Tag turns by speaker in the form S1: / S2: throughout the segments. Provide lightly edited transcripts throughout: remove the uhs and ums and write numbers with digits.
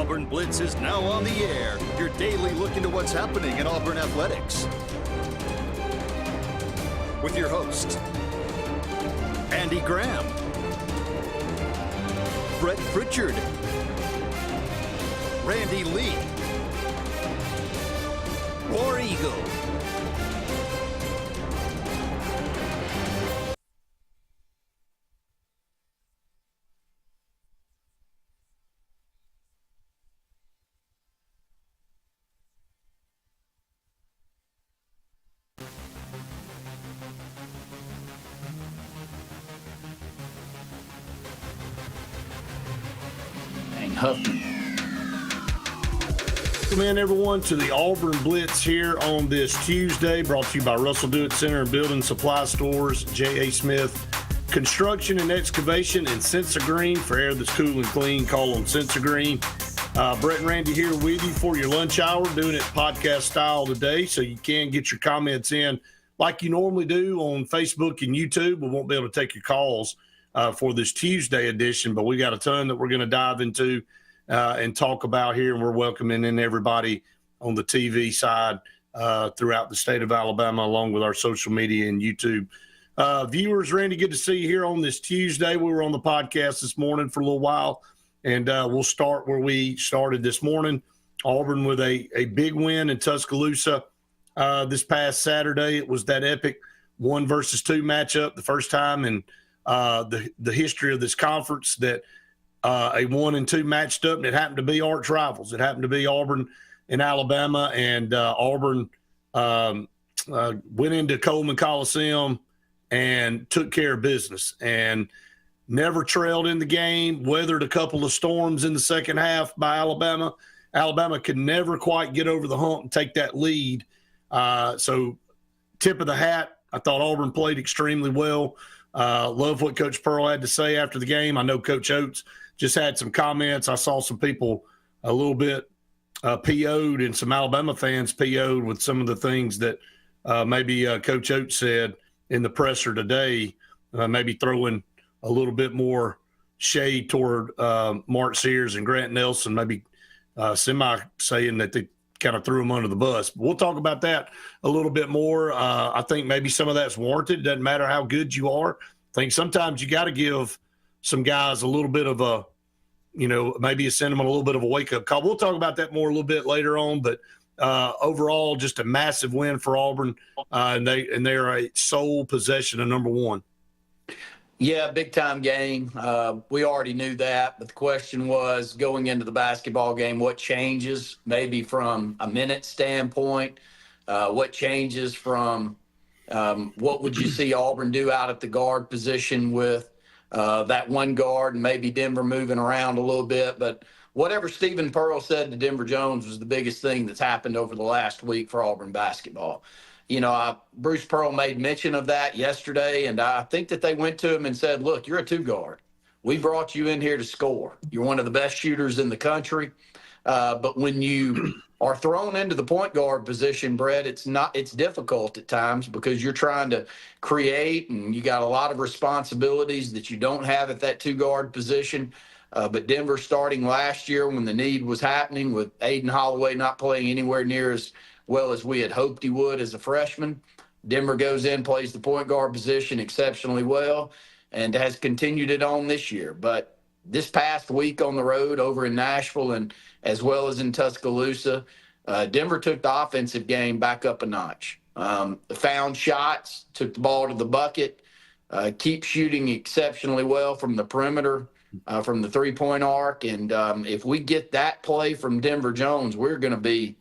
S1: Auburn Blitz is now on the air, your daily look into what's happening in Auburn athletics. With your host, Andy Graham, Brett Pritchard, Randy Lee, War Eagle.
S2: Huffman.
S3: Welcome in, everyone, to the Auburn Blitz here on this Tuesday, brought to you by Russell Do It Center and Building Supply Stores, J.A. Smith Construction and Excavation, and Sensa Green. For air that's cool and clean, call them Sensa Green. Brett and Randy here with you for your lunch hour, doing it podcast style today, so you can get your comments in like you normally do on Facebook and YouTube. We won't be able to take your calls for this Tuesday edition, but we got a ton that we're going to dive into and talk about here, and we're welcoming in everybody on the TV side throughout the state of Alabama, along with our social media and YouTube viewers. Randy, good to see you here on this Tuesday. We were on the podcast this morning for a little while, and we'll start where we started this morning. Auburn with a big win in Tuscaloosa this past Saturday. It was that epic 1 versus 2 matchup, the first time in the history of this conference that a 1 and 2 matched up, and it happened to be arch rivals. It happened to be Auburn and Alabama, and Auburn went into Coleman Coliseum and took care of business and never trailed in the game, weathered a couple of storms in the second half by Alabama. Alabama could never quite get over the hump and take that lead. So tip of the hat, I thought Auburn played extremely well. Love what Coach Pearl had to say after the game. I know Coach Oates just had some comments. I saw some people a little bit PO'd, and some Alabama fans PO'd with some of the things that maybe Coach Oates said in the presser today, maybe throwing a little bit more shade toward Mark Sears and Grant Nelson, maybe semi-saying that they kind of threw him under the bus. But we'll talk about that a little bit more. I think maybe some of that's warranted. It doesn't matter how good you are. I think sometimes you got to give some guys a little bit of a, maybe send them a little bit of a wake-up call. We'll talk about that more a little bit later on, but overall, just a massive win for Auburn, and they are a sole possession of number 1.
S2: Yeah, big-time game. We already knew that, but the question was, going into the basketball game, what changes maybe from a minute standpoint? What changes from what would you see Auburn do out at the guard position with that one guard and maybe Denver moving around a little bit? But whatever Stephen Pearl said to Denver Jones was the biggest thing that's happened over the last week for Auburn basketball. Bruce Pearl made mention of that yesterday, and I think that they went to him and said, look, you're a 2-guard. We brought you in here to score. You're one of the best shooters in the country. But when you are thrown into the point guard position, Brett, it's difficult at times because you're trying to create, and you got a lot of responsibilities that you don't have at that 2-guard position. But Denver, starting last year when the need was happening, with Aiden Holloway not playing anywhere near as well as we had hoped he would as a freshman, Denver goes in, plays the point guard position exceptionally well, and has continued it on this year. But this past week on the road over in Nashville and as well as in Tuscaloosa, Denver took the offensive game back up a notch. Found shots, took the ball to the bucket, keep shooting exceptionally well from the perimeter, from the three-point arc. And if we get that play from Denver Jones, we're going to be,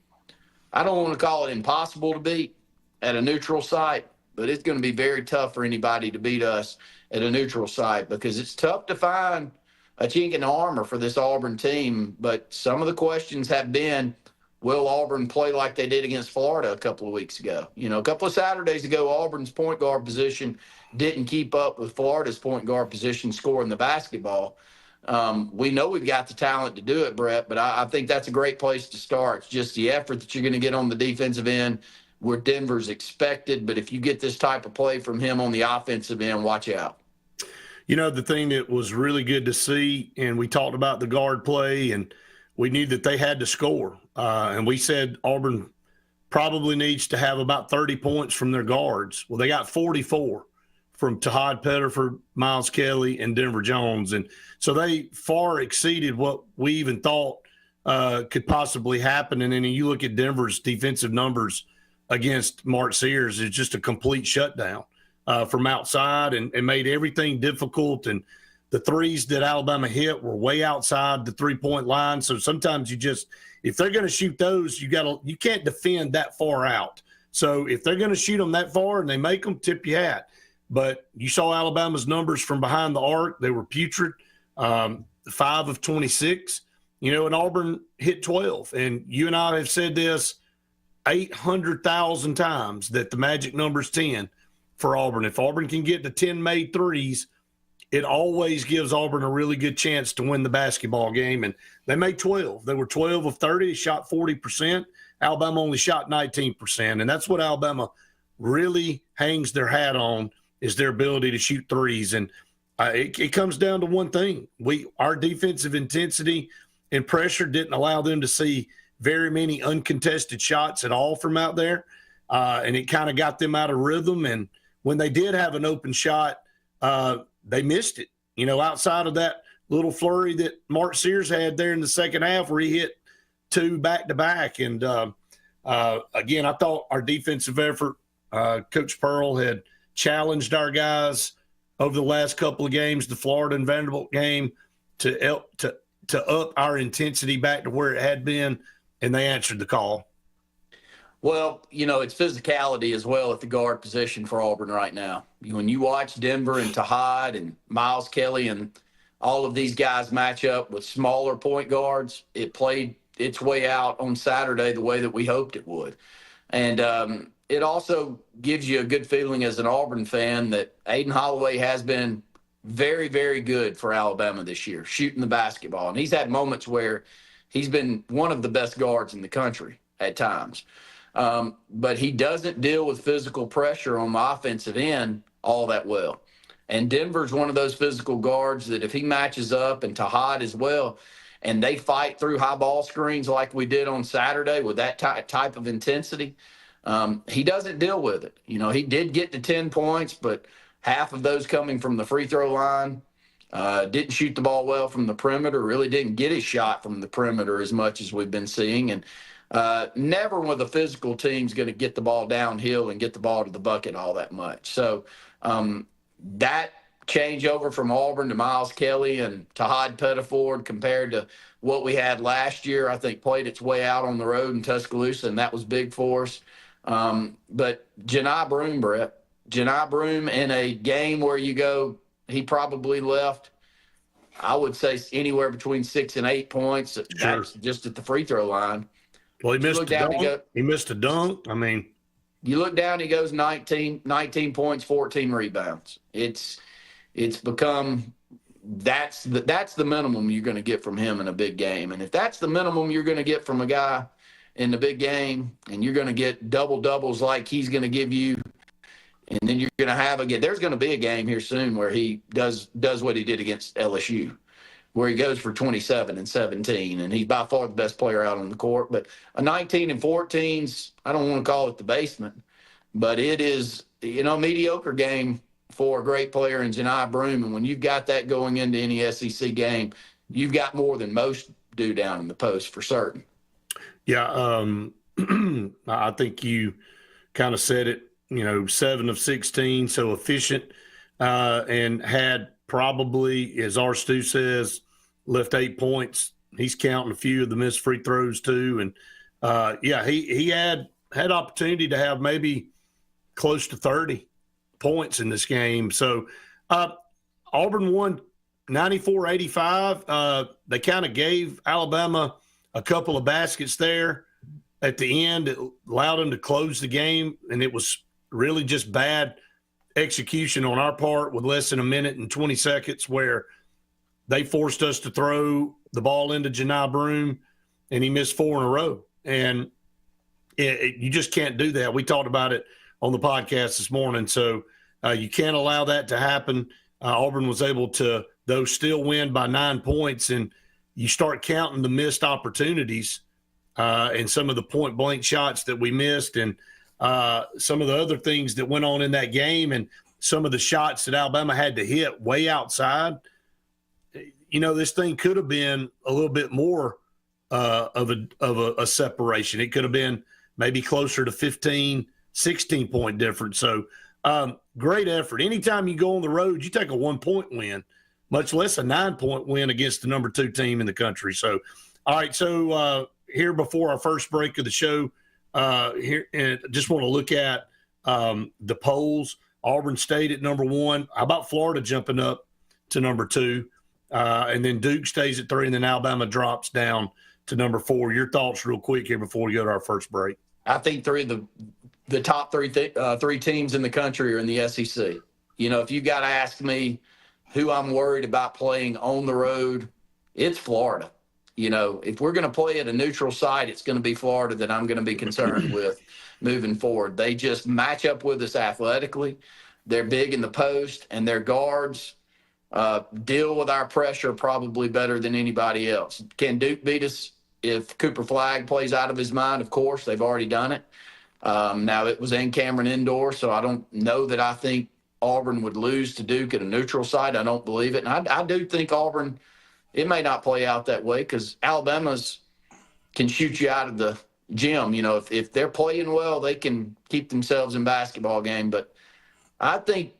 S2: I don't want to call it impossible to beat at a neutral site, but it's going to be very tough for anybody to beat us at a neutral site, because it's tough to find a chink in the armor for this Auburn team. But some of the questions have been, will Auburn play like they did against Florida a couple of weeks ago? A couple of Saturdays ago, Auburn's point guard position didn't keep up with Florida's point guard position scoring the basketball. We know we've got the talent to do it, Brett, but I think that's a great place to start. It's just the effort that you're going to get on the defensive end where Denver's expected. But if you get this type of play from him on the offensive end, watch out.
S3: The thing that was really good to see, and we talked about the guard play, and we knew that they had to score. And we said Auburn probably needs to have about 30 points from their guards. Well, they got 44 from Tahad Pettiford, Miles Kelly, and Denver Jones. And so they far exceeded what we even thought could possibly happen. And then you look at Denver's defensive numbers against Mark Sears, it's just a complete shutdown from outside and made everything difficult. And the threes that Alabama hit were way outside the three-point line. So sometimes if they're going to shoot those, you can't defend that far out. So if they're going to shoot them that far and they make them, tip your hat. But you saw Alabama's numbers from behind the arc. They were putrid, 5 of 26. And Auburn hit 12. And you and I have said this 800,000 times that the magic number's 10 for Auburn. If Auburn can get to 10 made threes, it always gives Auburn a really good chance to win the basketball game. And they made 12. They were 12 of 30. They shot 40%. Alabama only shot 19%. And that's what Alabama really hangs their hat on, is their ability to shoot threes. And it comes down to one thing. Our defensive intensity and pressure didn't allow them to see very many uncontested shots at all from out there. And it kind of got them out of rhythm. And when they did have an open shot, they missed it. Outside of that little flurry that Mark Sears had there in the second half where he hit 2 back-to-back. And, again, I thought our defensive effort, Coach Pearl had challenged our guys over the last couple of games, the Florida and Vanderbilt game, to up our intensity back to where it had been, and they answered the call.
S2: Well, it's physicality as well at the guard position for Auburn right now. When you watch Denver and Tahad and Miles Kelly and all of these guys match up with smaller point guards, it played its way out on Saturday the way that we hoped it would. And it also gives you a good feeling as an Auburn fan that Aiden Holloway has been very, very good for Alabama this year, shooting the basketball. And he's had moments where he's been one of the best guards in the country at times. But he doesn't deal with physical pressure on the offensive end all that well. And Denver's one of those physical guards that if he matches up, and Tahad as well, and they fight through high ball screens like we did on Saturday with that type of intensity, he doesn't deal with it. He did get to 10 points, but half of those coming from the free throw line. Didn't shoot the ball well from the perimeter, really didn't get his shot from the perimeter as much as we've been seeing. And never with a physical team's going to get the ball downhill and get the ball to the bucket all that much. So that changeover from Auburn to Miles Kelly and Tahad Pettiford compared to what we had last year, I think played its way out on the road in Tuscaloosa, and that was big for us. But Janai Broome, Brett, Janai Broome in a game where you go, he probably left, I would say, anywhere between 6 and 8 points. Sure. That's just at the free throw line.
S3: Well, he missed a dunk. He missed a dunk. I mean,
S2: you look down, he goes 19 points, 14 rebounds. It's become that's the minimum you're going to get from him in a big game. And if that's the minimum you're going to get from a guy in the big game, and you're going to get doubles like he's going to give you, and then you're going to have there's going to be a game here soon where he does what he did against LSU, where he goes for 27 and 17, and he's by far the best player out on the court. But a 19 and 14's, I don't want to call it the basement, but it is, a mediocre game for a great player in Janai Broome. And when you've got that going into any SEC game, you've got more than most do down in the post for certain.
S3: Yeah, I think you kind of said it, 7 of 16, so efficient, and had probably, as our Stu says, left 8 points. He's counting a few of the missed free throws too. And he had opportunity to have maybe close to 30 points in this game. So Auburn won 94-85. They kind of gave Alabama a couple of baskets there at the end. It allowed them to close the game, and it was really just bad execution on our part with less than a minute and 20 seconds where they forced us to throw the ball into Janai Broome, and he missed 4 in a row. And you just can't do that. We talked about it on the podcast this morning. So you can't allow that to happen. Auburn was able to, though, still win by 9 points. And you start counting the missed opportunities and some of the point blank shots that we missed, and some of the other things that went on in that game, and some of the shots that Alabama had to hit way outside. This thing could have been a little bit more of a separation. It could have been maybe closer to 15, 16-point difference. So great effort. Anytime you go on the road, you take a 1-point win, much less a 9-point win against the number 2 team in the country. So, all right. So here before our first break of the show, here, and just want to look at the polls. Auburn stayed at number 1. How about Florida jumping up to number 2? And then Duke stays at 3, and then Alabama drops down to number 4. Your thoughts real quick here before we go to our first break.
S2: I think the top three teams in the country are in the SEC. If you got to ask me who I'm worried about playing on the road, it's Florida. If we're going to play at a neutral site, it's going to be Florida that I'm going to be concerned with moving forward. They just match up with us athletically. They're big in the post, and their guards deal with our pressure probably better than anybody else. Can Duke beat us if Cooper Flagg plays out of his mind? Of course, they've already done it. Now, it was in Cameron Indoor, so I don't know that I think Auburn would lose to Duke at a neutral site. I don't believe it. And I do think Auburn, it may not play out that way because Alabama's can shoot you out of the gym. If they're playing well, they can keep themselves in basketball game. But I think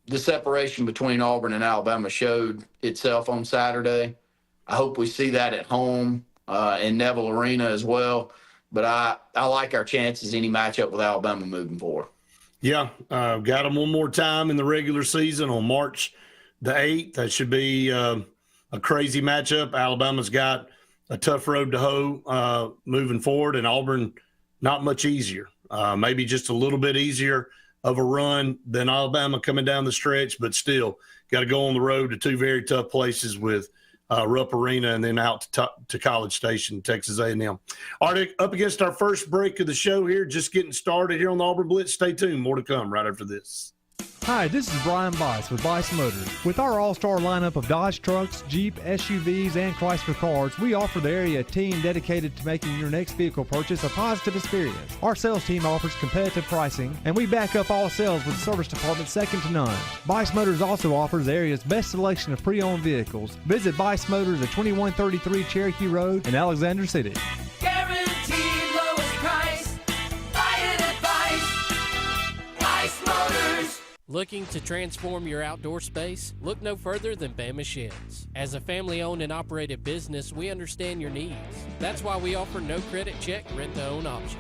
S2: the separation between Auburn and Alabama showed itself on Saturday. I hope we see that at home in Neville Arena as well. But I like our chances any matchup with Alabama moving forward.
S3: Yeah, got them one more time in the regular season on March the 8th. That should be a crazy matchup. Alabama's got a tough road to hoe moving forward, and Auburn not much easier. Maybe just a little bit easier of a run than Alabama coming down the stretch, but still got to go on the road to 2 very tough places with Rupp Arena and then out to College Station, Texas A&M. All right, up against our first break of the show here, just getting started here on the Auburn Blitz. Stay tuned. More to come right after this.
S4: Hi, this is Brian Bice with Bice Motors. With our all-star lineup of Dodge trucks, Jeep, SUVs, and Chrysler cars, we offer the area a team dedicated to making your next vehicle purchase a positive experience. Our sales team offers competitive pricing, and we back up all sales with a service department second to none. Bice Motors also offers the area's best selection of pre-owned vehicles. Visit Bice Motors at 2133 Cherokee Road in Alexander City.
S5: Guaranteed lowest price. Buy it at Bice Motors.
S6: Looking to transform your outdoor space? Look no further than Bama Sheds. As a family-owned and operated business, we understand your needs. That's why we offer no credit check, rent-to-own options.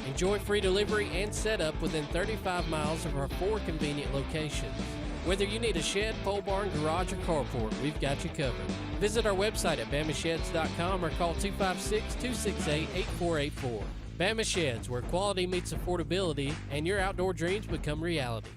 S6: Enjoy free delivery and setup within 35 miles of our 4 convenient locations. Whether you need a shed, pole barn, garage, or carport, we've got you covered. Visit our website at bamasheds.com or call 256-268-8484. Bama Sheds, where quality meets affordability and your outdoor dreams become reality.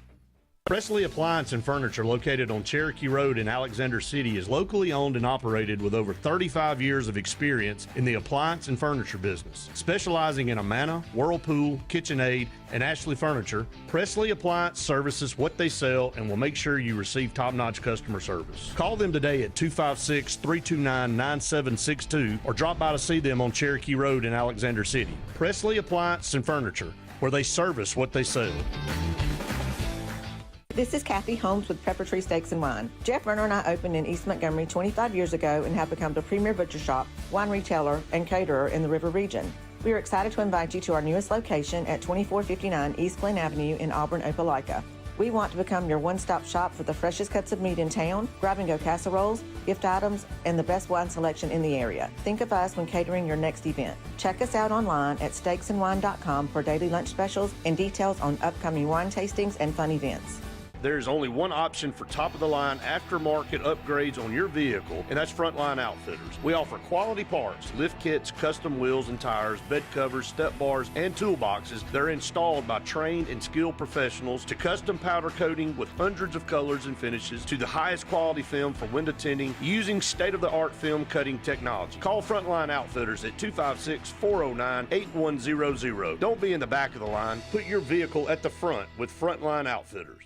S3: Presley Appliance and Furniture, located on Cherokee Road in Alexander City, is locally owned and operated with over 35 years of experience in the appliance and furniture business. Specializing in Amana, Whirlpool, KitchenAid, and Ashley Furniture, Presley Appliance services what they sell and will make sure you receive top-notch customer service. Call them today at 256-329-9762 or drop by to see them on Cherokee Road in Alexander City. Presley Appliance and Furniture, where they service what they sell.
S7: This is Kathy Holmes with Pepper Tree Steaks and Wine. Jeff Verner and I opened in East Montgomery 25 years ago and have become the premier butcher shop, wine retailer, and caterer in the River region. We are excited to invite you to our newest location at 2459 East Glen Avenue in Auburn, Opelika. We want to become your one-stop shop for the freshest cuts of meat in town, grab-and-go casseroles, gift items, and the best wine selection in the area. Think of us when catering your next event. Check us out online at steaksandwine.com for daily lunch specials and details on upcoming wine tastings and fun events.
S3: There's only one option for top-of-the-line aftermarket upgrades on your vehicle, and that's Frontline Outfitters. We offer quality parts, lift kits, custom wheels and tires, bed covers, step bars, and toolboxes that are installed by trained and skilled professionals, to custom powder coating with hundreds of colors and finishes, to the highest quality film for window tinting using state-of-the-art film cutting technology. Call Frontline Outfitters at 256-409-8100. Don't be in the back of the line. Put your vehicle at the front with Frontline Outfitters.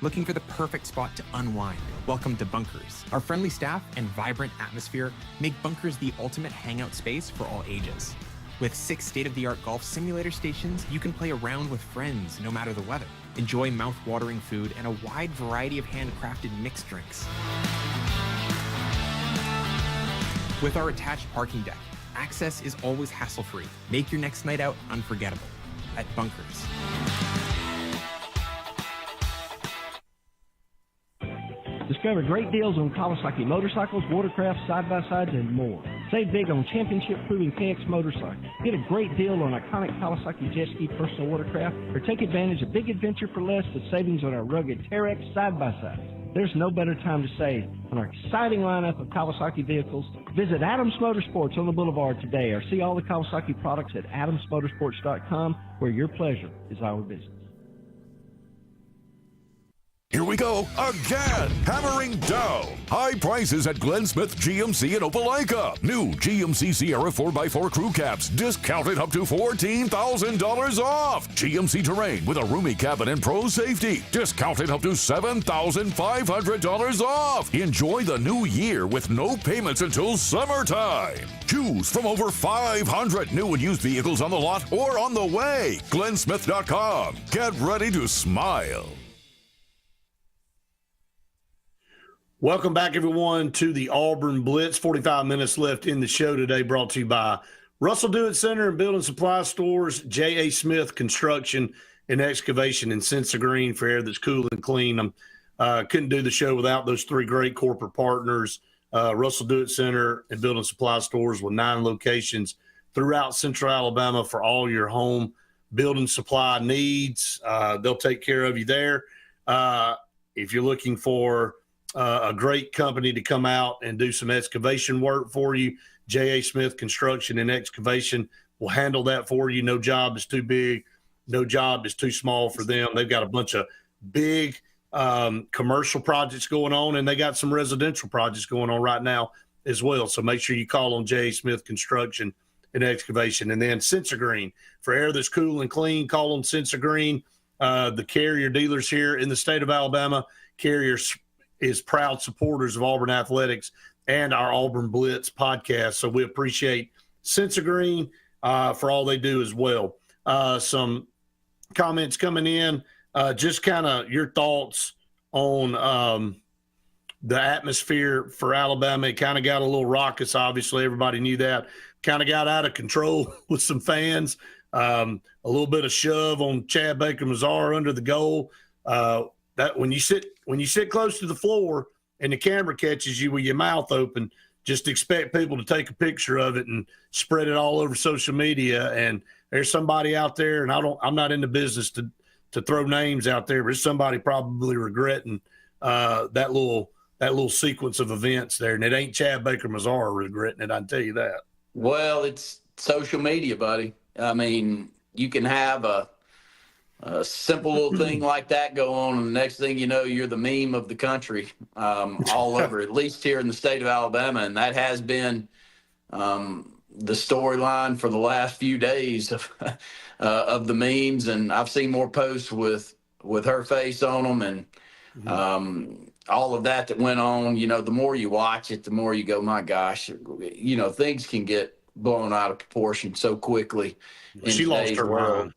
S8: Looking for the perfect spot to unwind? Welcome to Bunkers. Our friendly staff and vibrant atmosphere make Bunkers the ultimate hangout space for all ages. With 6 state-of-the-art golf simulator stations, you can play around with friends no matter the weather. Enjoy mouth-watering food and a wide variety of handcrafted mixed drinks. With our attached parking deck, access is always hassle-free. Make your next night out unforgettable at Bunkers.
S9: Discover great deals on Kawasaki motorcycles, watercrafts, side-by-sides, and more. Save big on championship-proving KX motorcycles. Get a great deal on iconic Kawasaki jet ski personal watercraft, or take advantage of big adventure for less with savings on our rugged Terex side-by-sides. There's no better time to save on our exciting lineup of Kawasaki vehicles. Visit Adams Motorsports on the Boulevard today, or see all the Kawasaki products at adamsmotorsports.com, where your pleasure is our business.
S10: Here we go again, hammering down. High prices at Glenn Smith GMC in Opelika. New GMC Sierra 4x4 crew cabs discounted up to $14,000 off. GMC Terrain with a roomy cabin and pro safety discounted up to $7,500 off. Enjoy the new year with no payments until summertime. Choose from over 500 new and used vehicles on the lot or on the way. GlennSmith.com. Get ready to smile.
S3: Welcome back, everyone, to the Auburn Blitz. 45 minutes left in the show today, brought to you by Russell Do-It Center and Building Supply Stores, J.A. Smith Construction and Excavation, and Sensa Green for air that's cool and clean. Couldn't do the show without those 3 great corporate partners, Russell Do-It Center and Building Supply Stores, with 9 locations throughout Central Alabama for all your home building supply needs. They'll take care of you there. If you're looking for a great company to come out and do some excavation work for you, J.A. Smith Construction and Excavation will handle that for you. No job is too big. No job is too small for them. They've got a bunch of big commercial projects going on, and they got some residential projects going on right now as well. So make sure you call on J.A. Smith Construction and Excavation. And then Sensa Green for air that's cool and clean. Call on Sensa Green. The Carrier dealers here in the state of Alabama. Carrier is proud supporters of Auburn Athletics and our Auburn Blitz podcast. So we appreciate Sensa Green for all they do as well. Some comments coming in, just kind of your thoughts on the atmosphere for Alabama. It kind of got a little raucous, obviously. Everybody knew that. Kind of got out of control with some fans. A little bit of shove on Chad Baker-Mazar under the goal. That when you sit close to the floor and the camera catches you with your mouth open, just expect people to take a picture of it and spread it all over social media. And there's somebody out there, and I'm not in the business to throw names out there, but there's somebody probably regretting that little sequence of events there. And it ain't Chad Baker-Mazar regretting it, I can tell you that.
S2: Well, it's social media, buddy. I mean, you can have a simple little thing like that go on, and the next thing you know, you're the meme of the country all over, at least here in the state of Alabama. And that has been the storyline for the last few days of the memes. And I've seen more posts with her face on them and all of that went on. You know, the more you watch it, the more you go, my gosh, you know, things can get blown out of proportion so quickly.
S3: She lost her mind.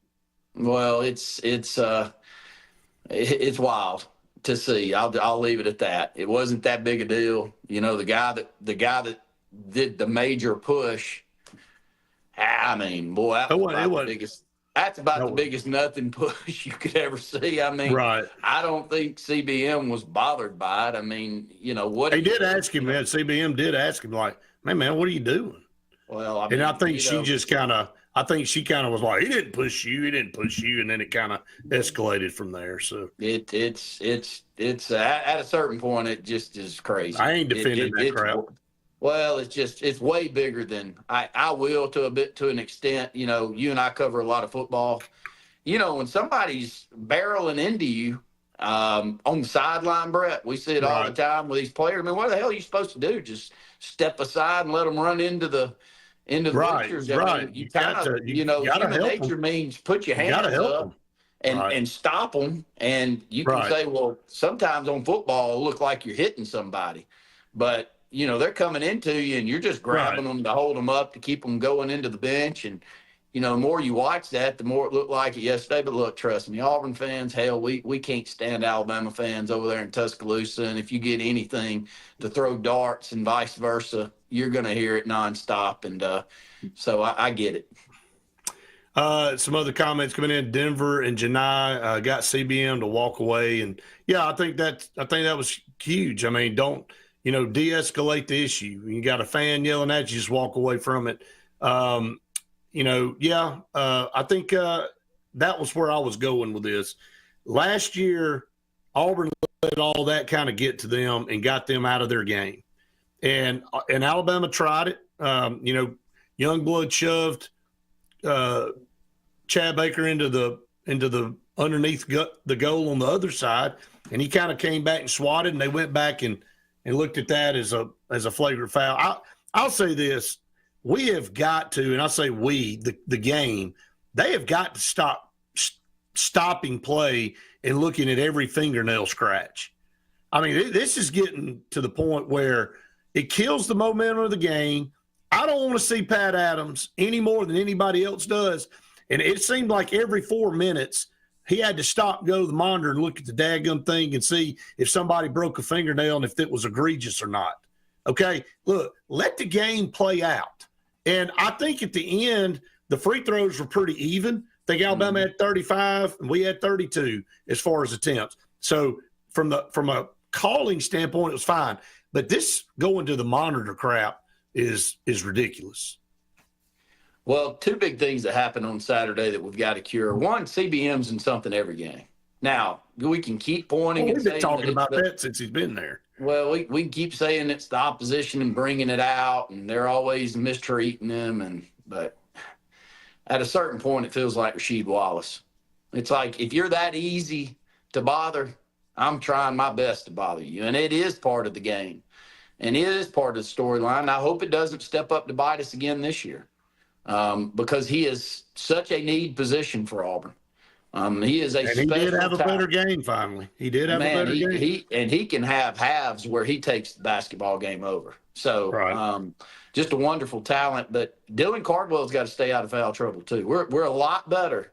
S2: Well, it's wild to see. I'll leave it at that. It wasn't that big a deal. You know, the guy that did the major push. I mean, boy, that's about the biggest nothing push you could ever see. I mean, right. I don't think CBM was bothered by it. I mean, you know what?
S3: They did ask him, man. CBM did ask him, like, man, what are you doing?
S2: Well, I mean,
S3: and I think she kind of was like, he didn't push you, and then it kind of escalated from there. So
S2: it's at a certain point, it just is crazy.
S3: I ain't defending that crap.
S2: Well, it's way bigger than I will to an extent. You know, you and I cover a lot of football. You know, when somebody's barreling into you on the sideline, Brett, we see it all the time with these players. I mean, what the hell are you supposed to do? Just step aside and let them run into the bleachers? I mean, you kind of, human nature means put your hands up. and stop them. And you can say, well, sometimes on football, it'll look like you're hitting somebody. But, they're coming into you, and you're just grabbing them to hold them up to keep them going into the bench. And, the more you watch that, the more it looked like it yesterday. But look, trust me, Auburn fans, hell, we can't stand Alabama fans over there in Tuscaloosa. And if you get anything to throw darts and vice versa, you're going to hear it nonstop. And so I get it.
S3: Some other comments coming in. Denver and Janai got CBM to walk away, and I think that was huge. I mean, don't de-escalate the issue. You got a fan yelling at you, just walk away from it. I think that was where I was going with this. Last year, Auburn let all that kind of get to them and got them out of their game, and Alabama tried it. Youngblood shoved Chad Baker into the underneath the goal on the other side, and he kind of came back and swatted, and they went back and looked at that as a flagrant foul. I'll say this: we have got to, and I say we, the game, they have got to stop stopping play and looking at every fingernail scratch. I mean, this is getting to the point where it kills the momentum of the game. I don't want to see Pat Adams any more than anybody else does. And it seemed like every 4 minutes he had to stop, go to the monitor, and look at the daggum thing and see if somebody broke a fingernail and if it was egregious or not. Okay, look, let the game play out. And I think at the end, the free throws were pretty even. I think Alabama had 35 and we had 32 as far as attempts. So from a calling standpoint, it was fine. But this going to the monitor crap is ridiculous.
S2: Well, two big things that happened on Saturday that we've got to cure. One, CBM's in something every game. Now, we can keep pointing and saying
S3: we've been talking about that since he's been there.
S2: Well, we can keep saying it's the opposition and bringing it out, and they're always mistreating them. But at a certain point, it feels like Rasheed Wallace. It's like, if you're that easy to bother, I'm trying my best to bother you. And it is part of the game. And it is part of the storyline. I hope it doesn't step up to bite us again this year. Because he is such a need position for Auburn. He is
S3: he did have a better game finally. He did have a better game.
S2: He can have halves where he takes the basketball game over. So just a wonderful talent. But Dylan Cardwell's got to stay out of foul trouble too. We're a lot better.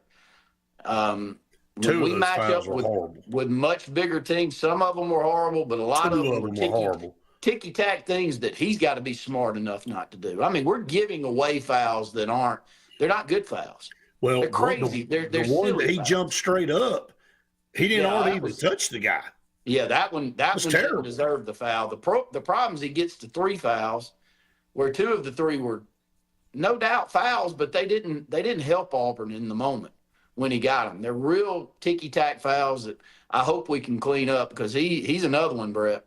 S2: When we match up with much bigger teams, some of them were horrible, but a lot of them were horrible. Ticky-tack things that he's got to be smart enough not to do. I mean, we're giving away fouls that they're not good fouls.
S3: Well,
S2: they're crazy. They're
S3: the one that he
S2: fouls.
S3: Jumped straight up. He didn't already even touch the guy.
S2: Yeah, that one didn't deserve the foul. The problem is he gets to 3 fouls, where 2 of the 3 were no doubt fouls, but they didn't help Auburn in the moment when he got them. They're real ticky-tack fouls that I hope we can clean up, because he's another one, Brett.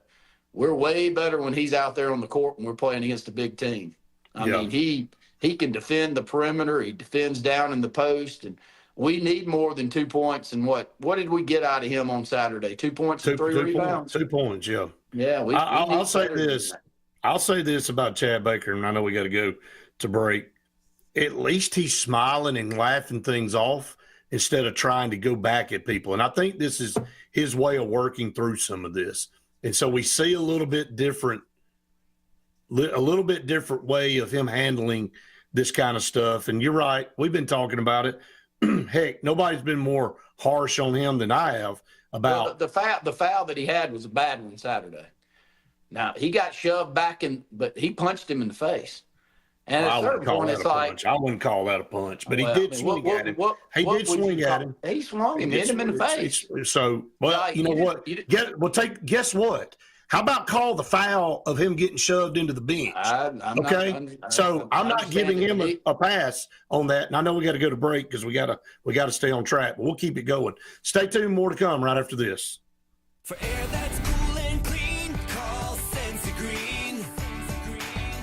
S2: We're way better when he's out there on the court when we're playing against a big team. I mean, he can defend the perimeter. He defends down in the post, and we need more than 2 points. And what did we get out of him on Saturday? 2 points and 3 rebounds?
S3: 2 points, yeah.
S2: Yeah,
S3: I'll say this. I'll say this about Chad Baker, and I know we got to go to break. At least he's smiling and laughing things off instead of trying to go back at people. And I think this is his way of working through some of this. And so we see a little bit different way of him handling this kind of stuff. And you're right. We've been talking about it. Heck, nobody's been more harsh on him than I have about
S2: the foul that he had was a bad one Saturday. Now, he got shoved back but he punched him in the face. And at a certain point, it's like,
S3: I wouldn't call that a punch, but he did swing at him. He did swing at him.
S2: He swung him, hit him in the face.
S3: So, well, you know what? Guess what? How about call the foul of him getting shoved into the bench? I'm not giving him a pass on that. And I know we got to go to break because we got to stay on track. But we'll keep it going. Stay tuned. More to come right after this.
S5: For air that's cool and clean, call Sensi Green.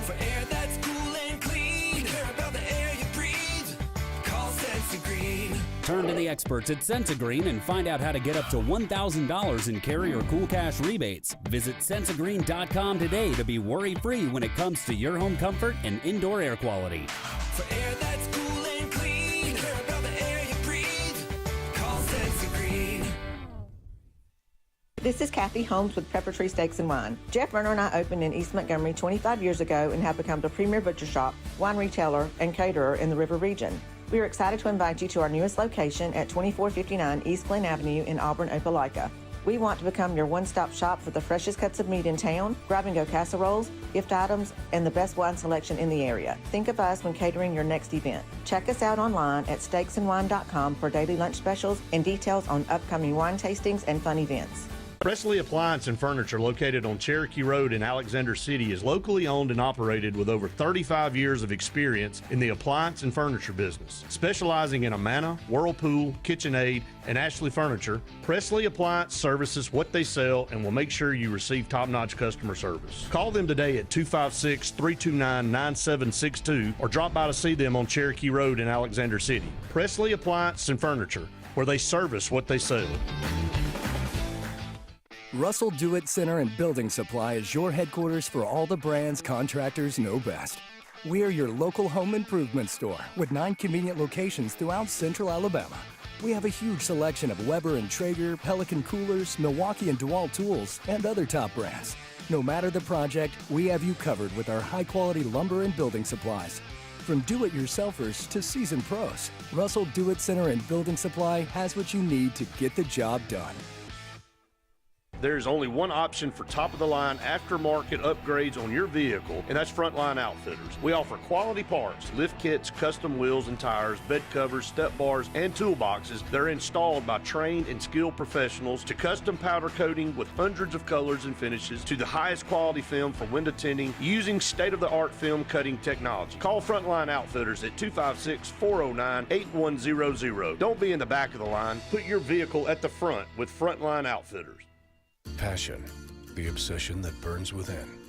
S5: For air that's cool and clean, care about the air you breathe, call Sensi Green.
S11: Turn to the experts at Sensigreen and find out how to get up to $1,000 in carrier cool cash rebates. Visit Sensigreen.com today to be worry-free when it comes to your home comfort and indoor air quality.
S5: For air that's cool and clean, care about the air you breathe, call Sensi
S7: This is Kathy Holmes with Pepper Tree Steaks and Wine. Jeff Verner and I opened in East Montgomery 25 years ago and have become the premier butcher shop, wine retailer, and caterer in the River region. We are excited to invite you to our newest location at 2459 East Glen Avenue in Auburn, Opelika. We want to become your one-stop shop for the freshest cuts of meat in town, grab-and-go casseroles, gift items, and the best wine selection in the area. Think of us when catering your next event. Check us out online at steaksandwine.com for daily lunch specials and details on upcoming wine tastings and fun events.
S3: Presley Appliance and Furniture, located on Cherokee Road in Alexander City, is locally owned and operated with over 35 years of experience in the appliance and furniture business. Specializing in Amana, Whirlpool, KitchenAid, and Ashley Furniture, Presley Appliance services what they sell and will make sure you receive top-notch customer service. Call them today at 256-329-9762 or drop by to see them on Cherokee Road in Alexander City. Presley Appliance and Furniture, where they service what they sell.
S12: Russell Do-It Center and Building Supply is your headquarters for all the brands contractors know best. We are your local home improvement store with 9 convenient locations throughout central Alabama. We have a huge selection of Weber and Traeger, Pelican coolers, Milwaukee and DeWalt tools, and other top brands. No matter the project, we have you covered with our high-quality lumber and building supplies. From do-it-yourselfers to seasoned pros, Russell Do-It Center and Building Supply has what you need to get the job done.
S3: There's only one option for top-of-the-line aftermarket upgrades on your vehicle, and that's Frontline Outfitters. We offer quality parts, lift kits, custom wheels and tires, bed covers, step bars, and toolboxes that are installed by trained and skilled professionals, to custom powder coating with hundreds of colors and finishes, to the highest quality film for window tinting using state-of-the-art film cutting technology. Call Frontline Outfitters at 256-409-8100. Don't be in the back of the line. Put your vehicle at the front with Frontline Outfitters.
S13: Passion, the obsession that burns within.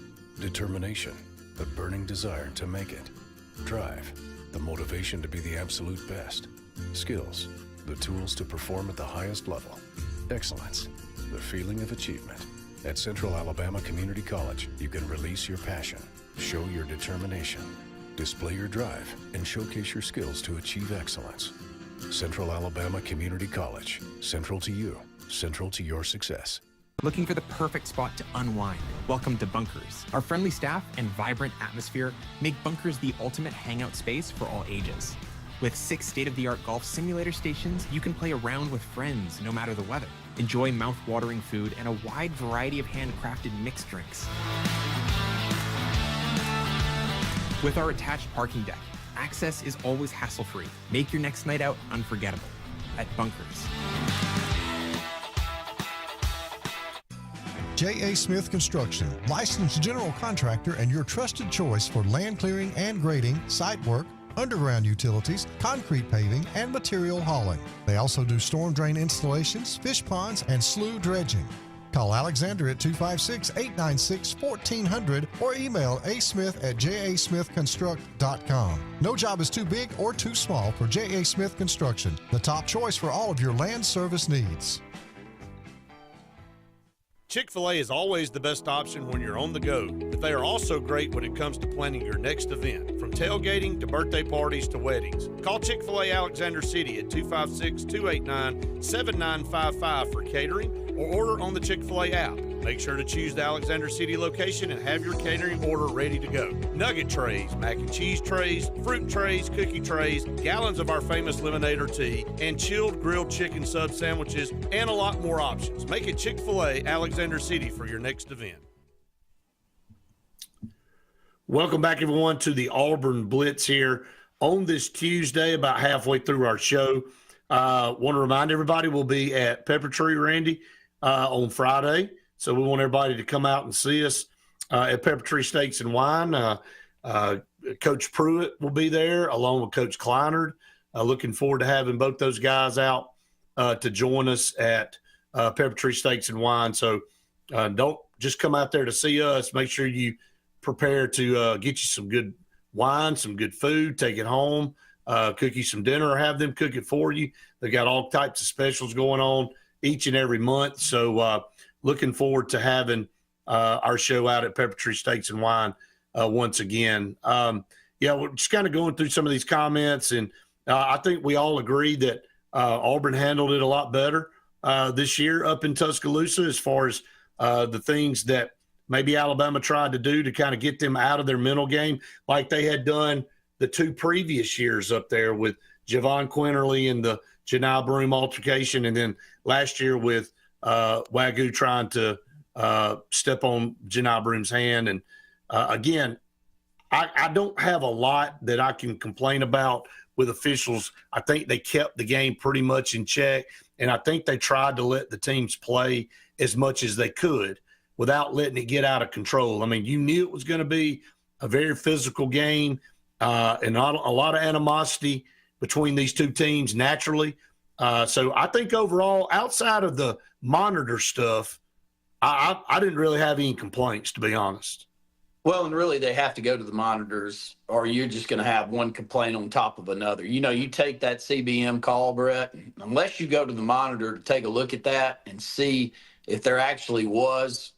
S13: Determination, the burning desire to make it. Drive, the motivation to be the absolute best. Skills, the tools to perform at the highest level. Excellence, the feeling of achievement. At Central Alabama Community College, you can release your passion, show your determination, display your drive, and showcase your skills to achieve excellence. Central Alabama Community College, central to you, central to your success.
S8: Looking for the perfect spot to unwind? Welcome to Bunkers. Our friendly staff and vibrant atmosphere make Bunkers the ultimate hangout space for all ages. With 6 state-of-the-art golf simulator stations, you can play around with friends no matter the weather. Enjoy mouth-watering food and a wide variety of handcrafted mixed drinks. With our attached parking deck, access is always hassle-free. Make your next night out unforgettable at Bunkers.
S14: J.A. Smith Construction, licensed general contractor and your trusted choice for land clearing and grading, site work, underground utilities, concrete paving, and material hauling. They also do storm drain installations, fish ponds, and slough dredging. Call Alexander at 256-896-1400 or email asmith@jasmithconstruct.com. No job is too big or too small for J.A. Smith Construction, the top choice for all of your land service needs.
S3: Chick-fil-A is always the best option when you're on the go, but they are also great when it comes to planning your next event, from tailgating to birthday parties to weddings. Call Chick-fil-A Alexander City at 256-289-7955 for catering, or order on the Chick-fil-A app. Make sure to choose the Alexander City location and have your catering order ready to go. Nugget trays, mac and cheese trays, fruit trays, cookie trays, gallons of our famous lemonade or tea, and chilled grilled chicken sub sandwiches, and a lot more options. Make it Chick-fil-A Alexander City for your next event. Welcome back, everyone, to the Auburn Blitz here on this Tuesday, about halfway through our show. Want to remind everybody we'll be at Pepper Tree, Randy, on Friday. So we want everybody to come out and see us at Pepper Tree Steaks and Wine. Coach Pruitt will be there along with Coach Kleinard. Looking forward to having both those guys out to join us at Pepper Tree Steaks and Wine. So don't just come out there to see us. Make sure you prepare to get you some good wine, some good food, take it home, cook you some dinner, or have them cook it for you. They got all types of specials going on each and every month. So looking forward to having our show out at Pepper Tree Steaks and Wine once again. We're just kind of going through some of these comments, and I think we all agree that Auburn handled it a lot better this year up in Tuscaloosa as far as the things that maybe Alabama tried to do to kind of get them out of their mental game, like they had done the 2 previous years up there with Javon Quinterly and the Janai Broom altercation, and then last year with Wagyu trying to step on Janai Broom's hand. And again, I don't have a lot that I can complain about with officials. I think they kept the game pretty much in check, and I think they tried to let the teams play as much as they could without letting it get out of control. I mean, you knew it was going to be a very physical game and a lot of animosity between these two teams naturally. So I think overall, outside of the monitor stuff, I didn't really have any complaints, to be honest.
S2: Well, and really they have to go to the monitors, or you're just going to have one complaint on top of another. You know, you take that CBM call, Brett, unless you go to the monitor to take a look at that and see if there actually was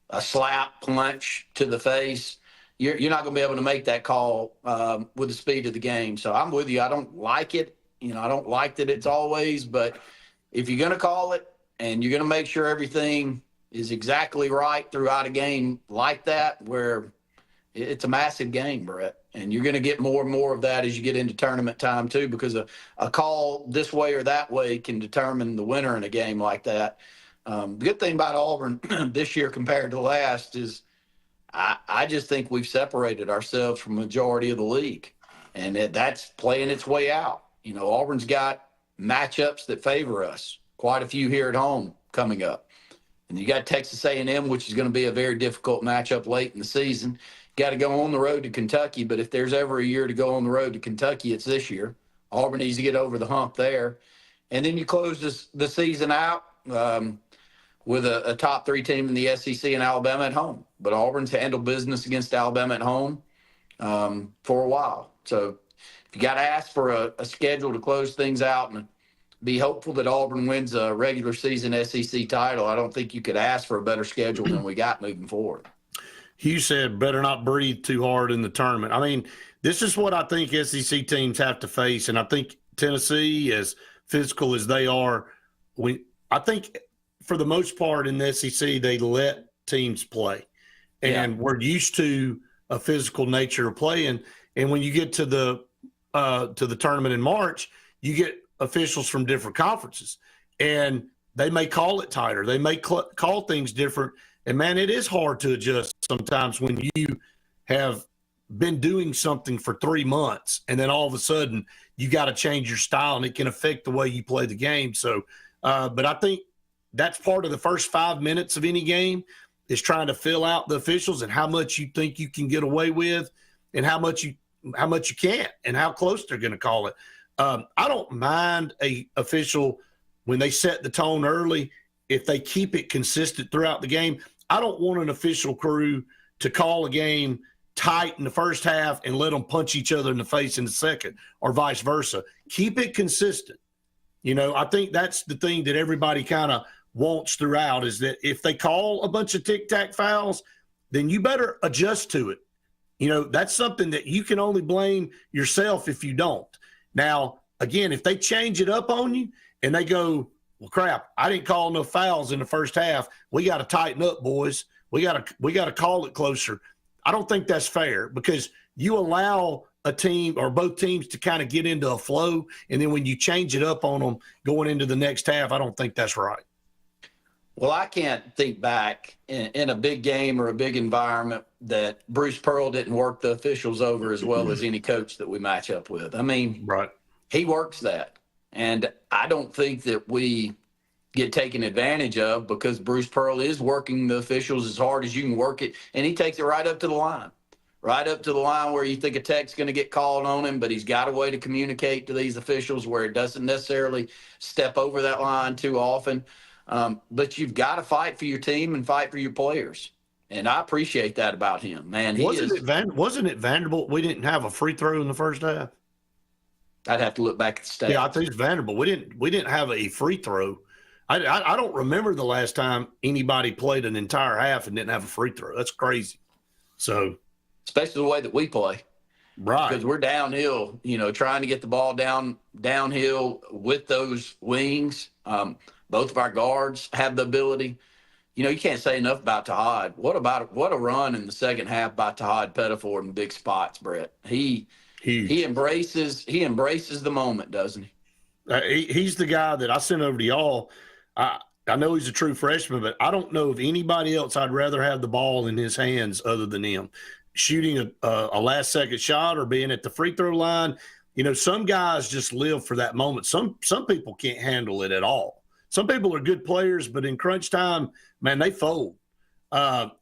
S2: a slap, punch to the face, you're not going to be able to make that call with the speed of the game. So I'm with you. I don't like it. You know, I don't like that it's always, but if you're going to call it and you're going to make sure everything is exactly right throughout a game like that, where it's a massive game, Brett, and you're going to get more and more of that as you get into tournament time too, because a call this way or that way can determine the winner in a game like that. The good thing about Auburn this year compared to last is I just think we've separated ourselves from the majority of the league, and that's playing its way out. You know, Auburn's got matchups that favor us, quite a few here at home coming up. And you got Texas A&M, which is going to be a very difficult matchup late in the season. Got to go on the road to Kentucky, but if there's ever a year to go on the road to Kentucky, it's this year. Auburn needs to get over the hump there. And then you close the season out with a top 3 team in the SEC and Alabama at home. But Auburn's handled business against Alabama at home for a while. So if you got to ask for a schedule to close things out and be hopeful that Auburn wins a regular season SEC title, I don't think you could ask for a better schedule than we got moving forward.
S3: Hugh said, better not breathe too hard in the tournament. I mean, this is what I think SEC teams have to face, and I think Tennessee, as physical as they are, I think for the most part in the SEC, they let teams play. And we're used to a physical nature of playing. And when you get to the tournament in March, you get officials from different conferences, and they may call it tighter. They may call things different. And, man, it is hard to adjust sometimes when you have been doing something for 3 months and then all of a sudden you got to change your style, and it can affect the way you play the game. So, but I think that's part of the first 5 minutes of any game is trying to fill out the officials and how much you think you can get away with and how much you can't and how close they're going to call it. I don't mind a official when they set the tone early if they keep it consistent throughout the game. I don't want an official crew to call a game tight in the first half and let them punch each other in the face in the second, or vice versa. Keep it consistent. You know, I think that's the thing that everybody kind of wants throughout, is that if they call a bunch of tic-tac fouls, then you better adjust to it. You know, that's something that you can only blame yourself if you don't. Now, again, if they change it up on you and they go, well, crap, I didn't call no fouls in the first half, we got to tighten up, boys. We got to call it closer. I don't think that's fair, because you allow a team or both teams to kind of get into a flow, and then when you change it up on them going into the next half, I don't think that's right.
S2: Well, I can't think back in a big game or a big environment that Bruce Pearl didn't work the officials over as well as any coach that we match up with. I mean,
S3: right.
S2: He works that. And I don't think that we get taken advantage of, because Bruce Pearl is working the officials as hard as you can work it. And he takes it right up to the line where you think a tech's going to get called on him, but he's got a way to communicate to these officials where it doesn't necessarily step over that line too often. But you've got to fight for your team and fight for your players. And I appreciate that about him, man.
S3: Wasn't it Vanderbilt? We didn't have a free throw in the first half.
S2: I'd have to look back at the stats.
S3: Yeah, I think it's Vanderbilt. We didn't have a free throw. I don't remember the last time anybody played an entire half and didn't have a free throw. That's crazy. So,
S2: especially the way that we play,
S3: right?
S2: Because we're downhill, you know, trying to get the ball downhill with those wings. Both of our guards have the ability. You know, you can't say enough about Tahad. What a run in the second half by Tahad Pettiford in big spots, Brett. He embraces the moment, doesn't he?
S3: He's the guy that I sent over to y'all. I know he's a true freshman, but I don't know of anybody else I'd rather have the ball in his hands other than him. Shooting a last-second shot or being at the free throw line. You know, some guys just live for that moment. Some people can't handle it at all. Some people are good players, but in crunch time, man, they fold.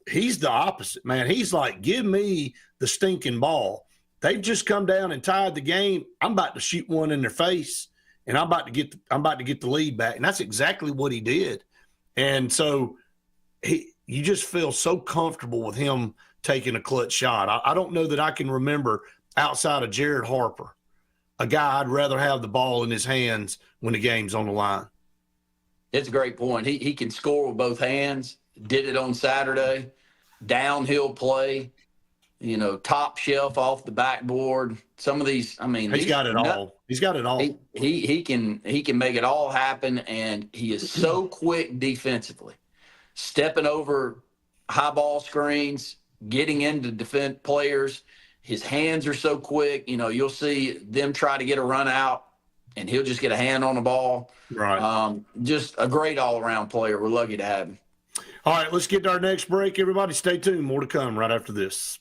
S3: He's the opposite, man. He's like, give me the stinking ball. They've just come down and tied the game. I'm about to shoot one in their face, and I'm about to get the lead back. And that's exactly what he did. And so you just feel so comfortable with him taking a clutch shot. I don't know that I can remember outside of Jared Harper, a guy I'd rather have the ball in his hands when the game's on the line.
S2: It's a great point. He can score with both hands. Did it on Saturday. Downhill play, you know, top shelf off the backboard. Some of these, I mean,
S3: he's got it all. He's got it all.
S2: He can make it all happen, and he is so quick defensively, stepping over high ball screens, getting into defense players. His hands are so quick. You know, you'll see them try to get a run out, and he'll just get a hand on the ball.
S3: Right.
S2: Just a great all-around player. We're lucky to have him.
S3: All right, let's get to our next break. Everybody stay tuned. More to come right after this.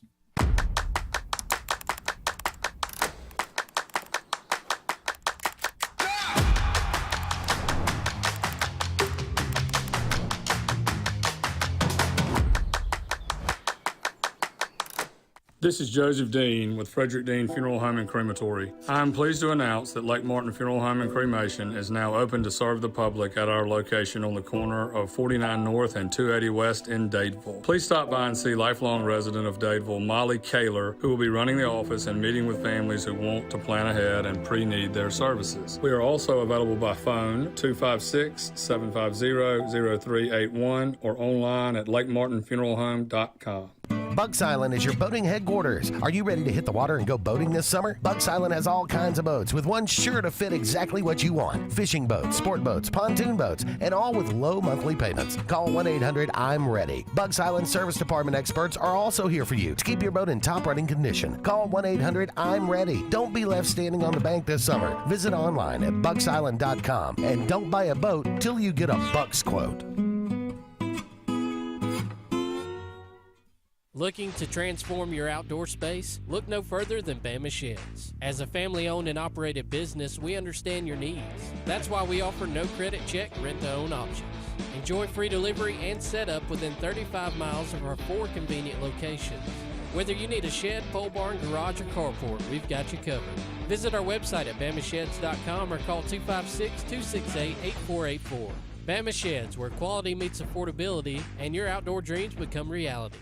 S15: This is Joseph Dean with Frederick Dean Funeral Home and Crematory. I am pleased to announce that Lake Martin Funeral Home and Cremation is now open to serve the public at our location on the corner of 49 North and 280 West in Dadeville. Please stop by and see lifelong resident of Dadeville, Molly Kaler, who will be running the office and meeting with families who want to plan ahead and pre-need their services. We are also available by phone 256-750-0381 or online at lakemartinfuneralhome.com.
S16: Bugs Island is your boating headquarters. Are you ready to hit the water and go boating this summer? Bugs Island has all kinds of boats, with one sure to fit exactly what you want. Fishing boats, sport boats, pontoon boats, and all with low monthly payments. Call 1-800-I'm-READY. Bugs Island Service Department experts are also here for you to keep your boat in top running condition. Call 1-800-I'm-READY. Don't be left standing on the bank this summer. Visit online at bugsisland.com and don't buy a boat till you get a Bucks quote.
S6: Looking to transform your outdoor space? Look no further than Bama Sheds. As a family-owned and operated business, we understand your needs. That's why we offer no credit check, rent-to-own options. Enjoy free delivery and setup within 35 miles of our 4 convenient locations. Whether you need a shed, pole barn, garage, or carport, we've got you covered. Visit our website at bamasheds.com or call 256-268-8484. Bama Sheds, where quality meets affordability and your outdoor dreams become reality.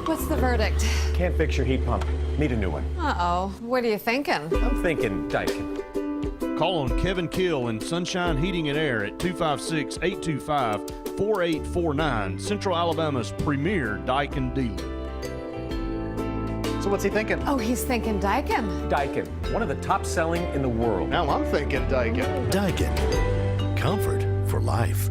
S17: What's the verdict?
S18: Can't fix your heat pump. Need a new one.
S17: Uh-oh. What are you thinking?
S18: I'm thinking Daikin.
S19: Call on Kevin Kill and Sunshine Heating and Air at 256-825-4849, Central Alabama's premier Daikin dealer.
S18: So what's he thinking?
S17: Oh, he's thinking Daikin.
S18: Daikin, one of the top selling in the world.
S19: Now I'm thinking Daikin.
S16: Daikin. Comfort for life.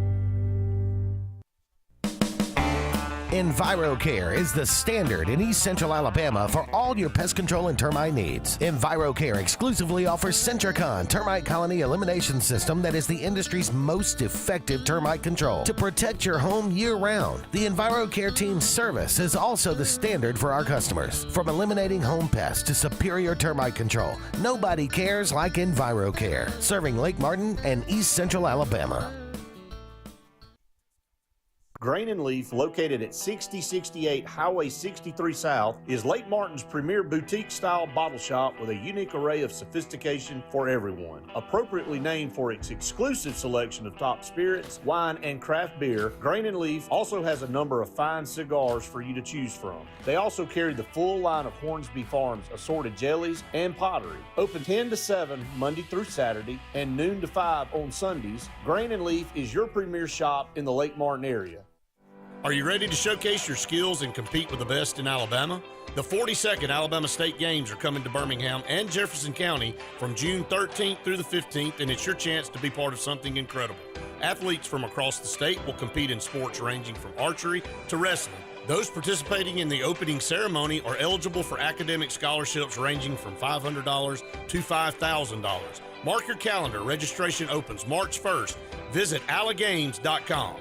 S16: EnviroCare is the standard in East Central Alabama for all your pest control and termite needs. EnviroCare exclusively offers Centricon termite colony elimination system that is the industry's most effective termite control to protect your home year-round. The EnviroCare team's service is also the standard for our customers. From eliminating home pests to superior termite control, nobody cares like EnviroCare, serving Lake Martin and East Central Alabama.
S3: Grain and Leaf, located at 6068 Highway 63 South, is Lake Martin's premier boutique-style bottle shop with a unique array of sophistication for everyone. Appropriately named for its exclusive selection of top spirits, wine, and craft beer, Grain and Leaf also has a number of fine cigars for you to choose from. They also carry the full line of Hornsby Farms assorted jellies and pottery. Open 10 to 7 Monday through Saturday and noon to 5 on Sundays, Grain and Leaf is your premier shop in the Lake Martin area. Are you ready to showcase your skills and compete with the best in Alabama? The 42nd Alabama State Games are coming to Birmingham and Jefferson County from June 13th through the 15th, and it's your chance to be part of something incredible. Athletes from across the state will compete in sports ranging from archery to wrestling. Those participating in the opening ceremony are eligible for academic scholarships ranging from $500 to $5,000. Mark your calendar. Registration opens March 1st. Visit allagames.com.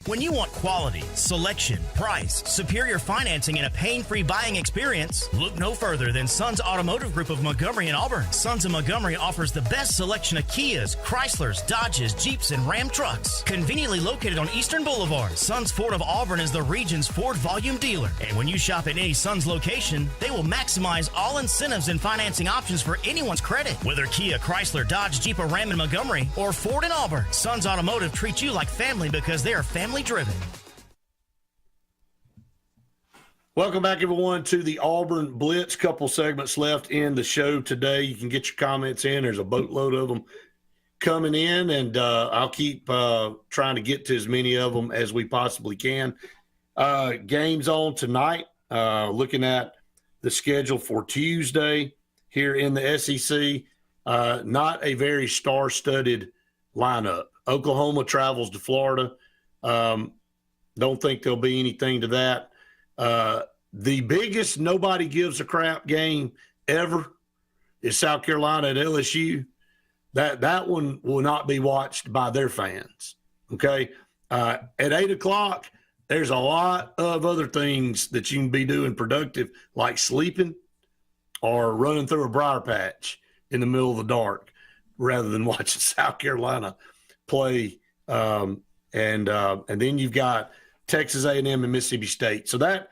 S20: When you want quality, selection, price, superior financing, and a pain-free buying experience, look no further than Sons Automotive Group of Montgomery and Auburn. Sons of Montgomery offers the best selection of Kias, Chryslers, Dodges, Jeeps, and Ram trucks. Conveniently located on Eastern Boulevard, Sons Ford of Auburn is the region's Ford volume dealer. And when you shop at any Sons location, they will maximize all incentives and financing options for anyone's credit. Whether Kia, Chrysler, Dodge, Jeep, or Ram in Montgomery, or Ford in Auburn, Sons Automotive treats you like family because they are family driven.
S3: Welcome back, everyone, to the Auburn Blitz. Couple segments left in the show today. You can get your comments in. There's a boatload of them coming in, and I'll keep trying to get to as many of them as we possibly can. Games on tonight. Looking at the schedule for Tuesday here in the SEC. Not a very star-studded lineup. Oklahoma travels to Florida. Don't think there'll be anything to that. The biggest nobody gives a crap game ever is South Carolina at LSU. That one will not be watched by their fans. Okay. At 8 o'clock, there's a lot of other things that you can be doing productive, like sleeping or running through a briar patch in the middle of the dark rather than watching South Carolina play. And then you've got Texas A&M and Mississippi State. So that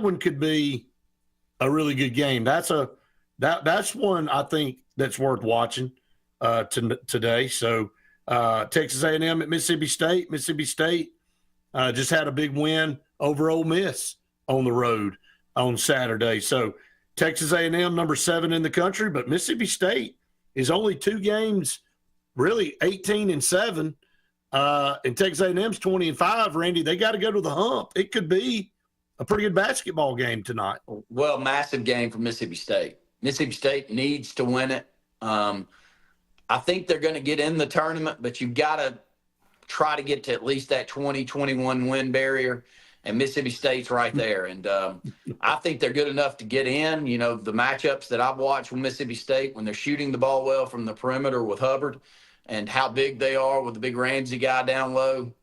S3: one could be a really good game. That's one I think that's worth watching today. So Texas A&M at Mississippi State. Mississippi State just had a big win over Ole Miss on the road on Saturday. So Texas A&M number 7 in the country, but Mississippi State is only 2 games, really 18-7. And Texas A&M's 20-5, Randy. They got to go to the hump. It could be a pretty good basketball game tonight.
S2: Well, massive game for Mississippi State. Mississippi State needs to win it. I think they're going to get in the tournament, but you've got to try to get to at least that 20-21 win barrier, and Mississippi State's right there. And I think they're good enough to get in. You know, the matchups that I've watched with Mississippi State, when they're shooting the ball well from the perimeter with Hubbard, and how big they are with the big Ramsey guy down low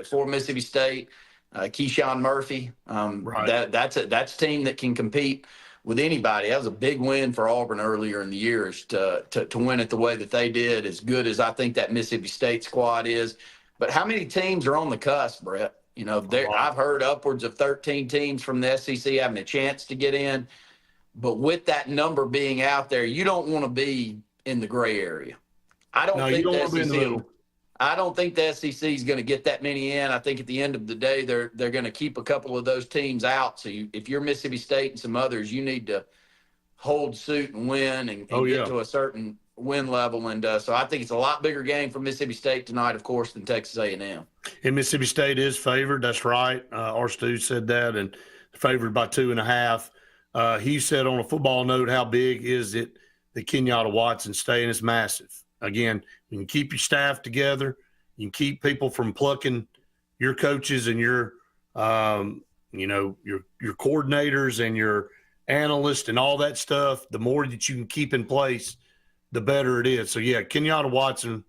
S2: for Mississippi State, Keyshawn Murphy. That's a team that can compete with anybody. That was a big win for Auburn earlier in the year, to win it the way that they did, as good as I think that Mississippi State squad is. But how many teams are on the cusp, Brett? You know, I've heard upwards of 13 teams from the SEC having a chance to get in. But with that number being out there, you don't want to be in the gray area. I don't think the SEC is going to get that many in. I think at the end of the day, they're going to keep a couple of those teams out. So if you're Mississippi State and some others, you need to hold suit and win and get to a certain win level. And so I think it's a lot bigger game for Mississippi State tonight, of course, than Texas A&M.
S3: And Mississippi State is favored. That's right. Our Stu said that, and favored by 2.5. He said on a football note, how big is it that Kenyatta Watson staying? It's massive. Again, you can keep your staff together. You can keep people from plucking your coaches and your coordinators and your analysts and all that stuff. The more that you can keep in place, the better it is. So, yeah, Kenyatta Watson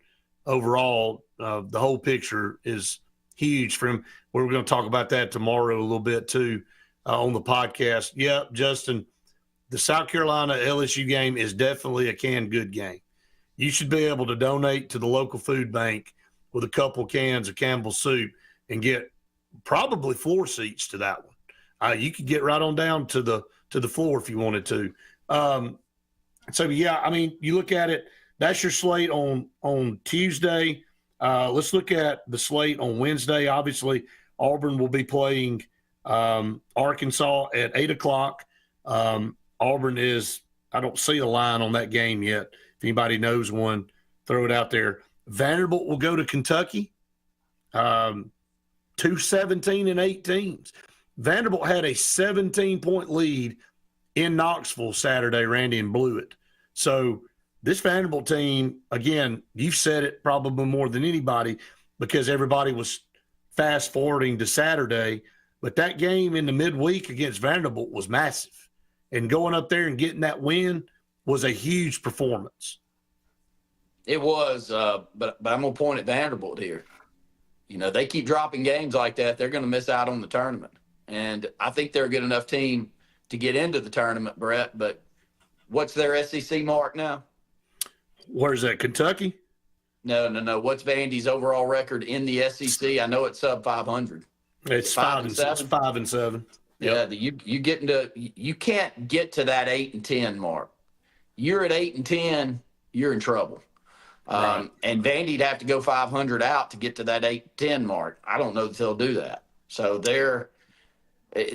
S3: overall, the whole picture is huge for him. We're going to talk about that tomorrow a little bit too on the podcast. Yeah, Justin, the South Carolina LSU game is definitely a canned good game. You should be able to donate to the local food bank with a couple cans of Campbell's soup and get probably floor seats to that one. You could get right on down to the floor if you wanted to. So, yeah, I mean, you look at it, that's your slate on Tuesday. Let's look at the slate on Wednesday. Obviously, Auburn will be playing Arkansas at 8 o'clock. Auburn is – I don't see a line on that game yet. If anybody knows one, throw it out there. Vanderbilt will go to Kentucky. 2 17-8 teams. Vanderbilt had a 17-point lead in Knoxville Saturday, Randy, and blew it. So this Vanderbilt team, again, you've said it probably more than anybody because everybody was fast forwarding to Saturday, but that game in the midweek against Vanderbilt was massive. And going up there and getting that win was a huge performance.
S2: It was, but I'm going to point at Vanderbilt here. You know, they keep dropping games like that, they're going to miss out on the tournament. And I think they're a good enough team to get into the tournament, Brett, but what's their SEC mark now?
S3: Where's that, Kentucky?
S2: No. What's Vandy's overall record in the SEC? I know it's sub 500.
S3: It's 5 and 7. It's 5 and 7. Yep.
S2: Yeah, you can't get to that 8 and 10 mark. You're at 8 and 10, you're in trouble.
S3: Right.
S2: And Vandy'd have to go 500 out to get to that 8-10 mark. I don't know that they'll do that. So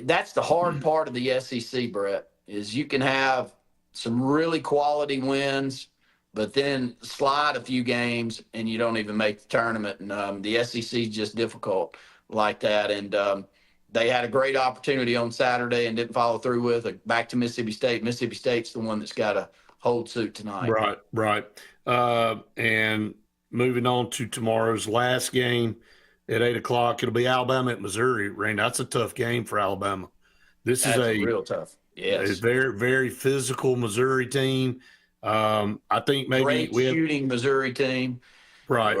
S2: that's the hard part of the SEC, Brett, is you can have some really quality wins, but then slide a few games and you don't even make the tournament. And the SEC is just difficult like that. And they had a great opportunity on Saturday and didn't follow through with it. Back to Mississippi State. Mississippi State's the one that's got to hold suit tonight.
S3: Right. And moving on to tomorrow's last game at 8 o'clock, it'll be Alabama at Missouri. Rain, that's a tough game for Alabama. That's
S2: real tough. Yes.
S3: A very, very physical Missouri team. I think maybe
S2: great shooting Missouri team.
S3: Right.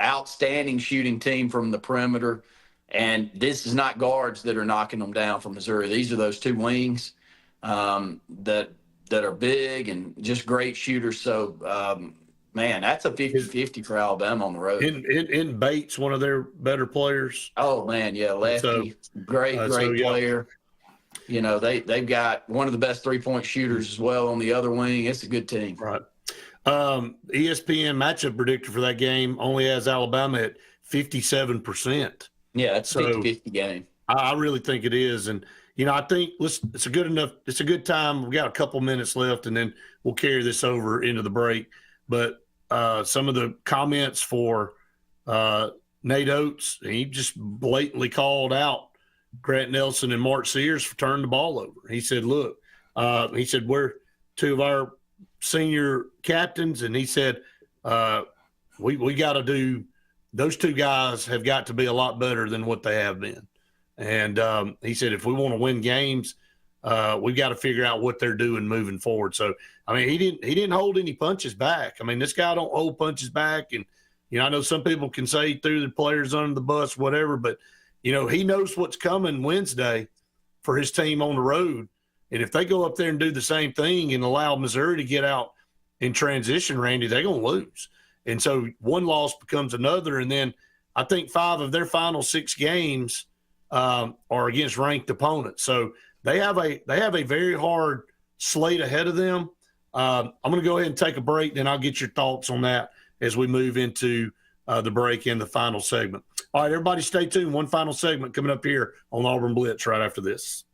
S2: Outstanding shooting team from the perimeter. And this is not guards that are knocking them down from Missouri. These are those two wings that are big and just great shooters. So, man, that's a 50-50 for Alabama on the road.
S3: In Bates, one of their better players.
S2: Oh, man, yeah, lefty. Great player. You know, they've got one of the best three-point shooters as well on the other wing. It's a good team.
S3: Right. ESPN matchup predictor for that game only has Alabama at 57%.
S2: Yeah, it's a 50-50 game.
S3: I really think it is. And, you know, I think it's a good time. We've got a couple minutes left, and then we'll carry this over into the break. But some of the comments for Nate Oates, he just blatantly called out Grant Nelson and Mark Sears for turning the ball over. He said, look, we're two of our senior captains, and he said, we got to do – those two guys have got to be a lot better than what they have been. And he said, if we want to win games, we've got to figure out what they're doing moving forward. So, I mean, he didn't hold any punches back. I mean, this guy don't hold punches back. And, you know, I know some people can say he threw the players under the bus, whatever, but, you know, he knows what's coming Wednesday for his team on the road. And if they go up there and do the same thing and allow Missouri to get out in transition, Randy, they're going to lose. And so one loss becomes another. And then I think 5 of their final 6 games are against ranked opponents. So they have a very hard slate ahead of them. I'm going to go ahead and take a break, then I'll get your thoughts on that as we move into the break in the final segment. All right, everybody stay tuned. One final segment coming up here on Auburn Blitz right after this.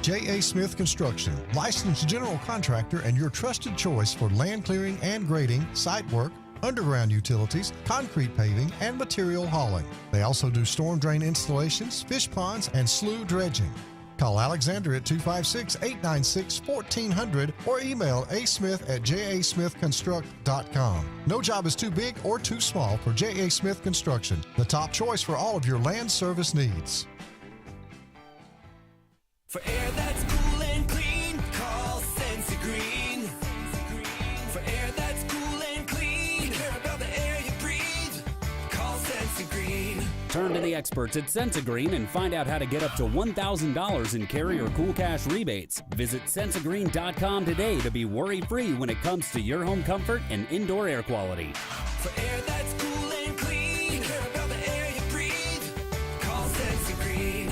S14: J.A. Smith Construction, licensed general contractor and your trusted choice for land clearing and grading, site work, underground utilities, concrete paving, and material hauling. They also do storm drain installations, fish ponds, and slough dredging. Call Alexander at 256-896-1400 or email asmith@jasmithconstruct.com. No job is too big or too small for J.A. Smith Construction, the top choice for all of your land service needs.
S5: For air that's cool and clean, call Sensi Green. For air that's cool and clean, care about the air you breathe, call Sensi Green.
S11: Turn to the experts at Sensigreen and find out how to get up to $1,000 in carrier cool cash rebates. Visit Sensigreen.com today to be worry-free when it comes to your home comfort and indoor air quality.
S5: For air that's cool and clean, care about the air you breathe, call Sensi Green.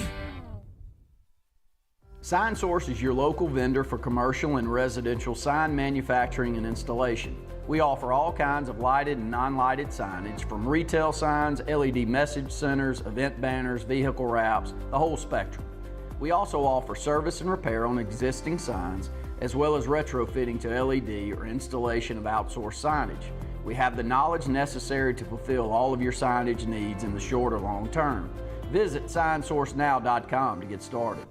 S19: Sign Source is your local vendor for commercial and residential sign manufacturing and installation. We offer all kinds of lighted and non-lighted signage, from retail signs, LED message centers, event banners, vehicle wraps, the whole spectrum. We also offer service and repair on existing signs, as well as retrofitting to LED or installation of outsourced signage. We have the knowledge necessary to fulfill all of your signage needs in the short or long term. Visit signsourcenow.com to get started.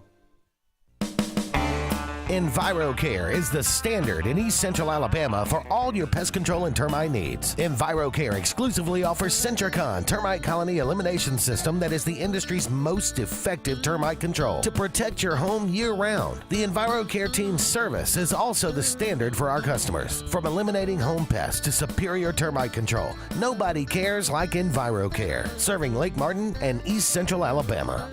S16: EnviroCare is the standard in East Central Alabama for all your pest control and termite needs. EnviroCare exclusively offers Centricon termite colony elimination system that is the industry's most effective termite control to protect your home year-round. The EnviroCare team's service is also the standard for our customers. From eliminating home pests to superior termite control, nobody cares like EnviroCare, serving Lake Martin and East Central Alabama.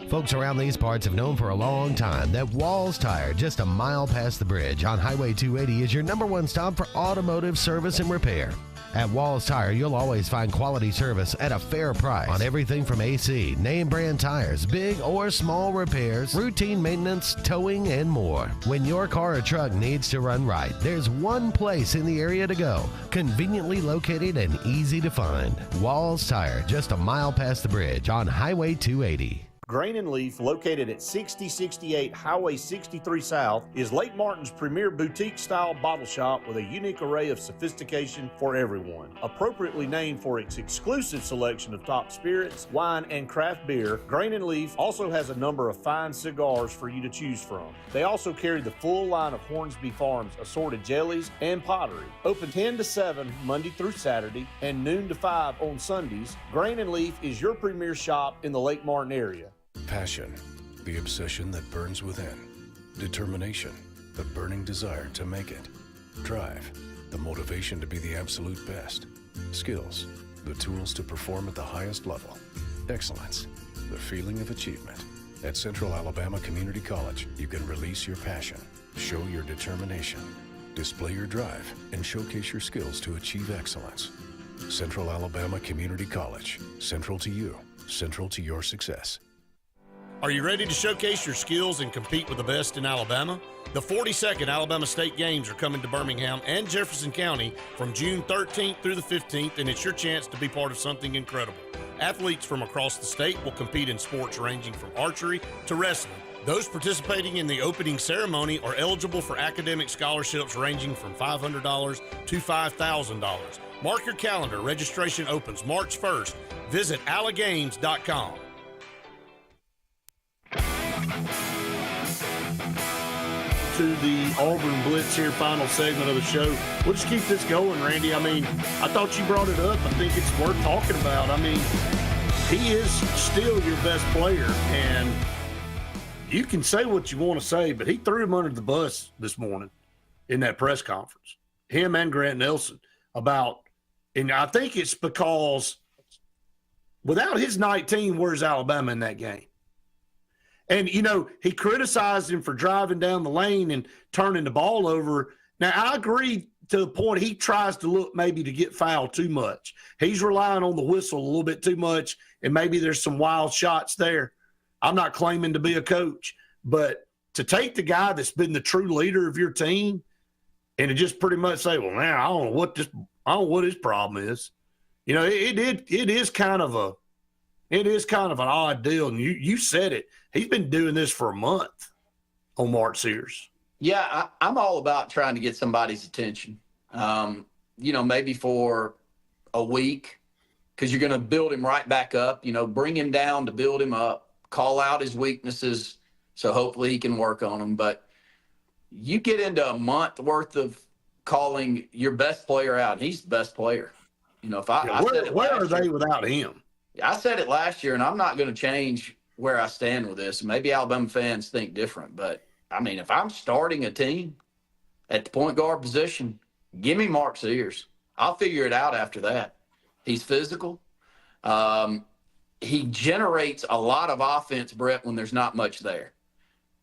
S16: Folks around these parts have known for a long time that Walls Tire, just a mile past the bridge on Highway 280, is your #1 stop for automotive service and repair. At Walls Tire, you'll always find quality service at a fair price on everything from AC, name brand tires, big or small repairs, routine maintenance, towing, and more. When your car or truck needs to run right, there's one place in the area to go, conveniently located and easy to find. Walls Tire, just a mile past the bridge on Highway 280.
S3: Grain and Leaf, located at 6068 Highway 63 South, is Lake Martin's premier boutique-style bottle shop with a unique array of sophistication for everyone. Appropriately named for its exclusive selection of top spirits, wine, and craft beer, Grain and Leaf also has a number of fine cigars for you to choose from. They also carry the full line of Hornsby Farms assorted jellies and pottery. Open 10 to 7 Monday through Saturday and noon to 5 on Sundays, Grain and Leaf is your premier shop in the Lake Martin area.
S13: Passion, the obsession that burns within. Determination, the burning desire to make it. Drive, the motivation to be the absolute best. Skills, the tools to perform at the highest level. Excellence, the feeling of achievement. At Central Alabama Community College, you can release your passion, show your determination, display your drive, and showcase your skills to achieve excellence. Central Alabama Community College, central to you, central to your success.
S3: Are you ready to showcase your skills and compete with the best in Alabama? The 42nd Alabama State Games are coming to Birmingham and Jefferson County from June 13th through the 15th, and it's your chance to be part of something incredible. Athletes from across the state will compete in sports ranging from archery to wrestling. Those participating in the opening ceremony are eligible for academic scholarships ranging from $500 to $5,000. Mark your calendar. Registration opens March 1st. Visit allagames.com. To the Auburn Blitz here, final segment of the show. We'll just keep this going, Randy. I mean, I thought you brought it up. I think it's worth talking about. I mean, he is still your best player, and you can say what you want to say, but he threw him under the bus this morning in that press conference, him and Grant Nelson, about, and I think it's because without his 19, where's Alabama in that game? And, you know, he criticized him for driving down the lane and turning the ball over. Now, I agree to the point he tries to look maybe to get fouled too much. He's relying on the whistle a little bit too much, and maybe there's some wild shots there. I'm not claiming to be a coach, but to take the guy that's been the true leader of your team and to just pretty much say, well, man, I don't know what his problem is. You know, it is kind of an odd deal. And you said it. He's been doing this for a month on Mark Sears.
S2: Yeah, I'm all about trying to get somebody's attention, you know, maybe for a week, because you're going to build him right back up, you know, bring him down to build him up, call out his weaknesses, so hopefully he can work on them. But you get into a month worth of calling your best player out, and he's the best player. You know, if
S3: where are they without him?
S2: I said it last year, and I'm not going to change where I stand with this. Maybe Alabama fans think different, but, I mean, if I'm starting a team at the point guard position, give me Mark Sears. I'll figure it out after that. He's physical. He generates a lot of offense, Brett, when there's not much there.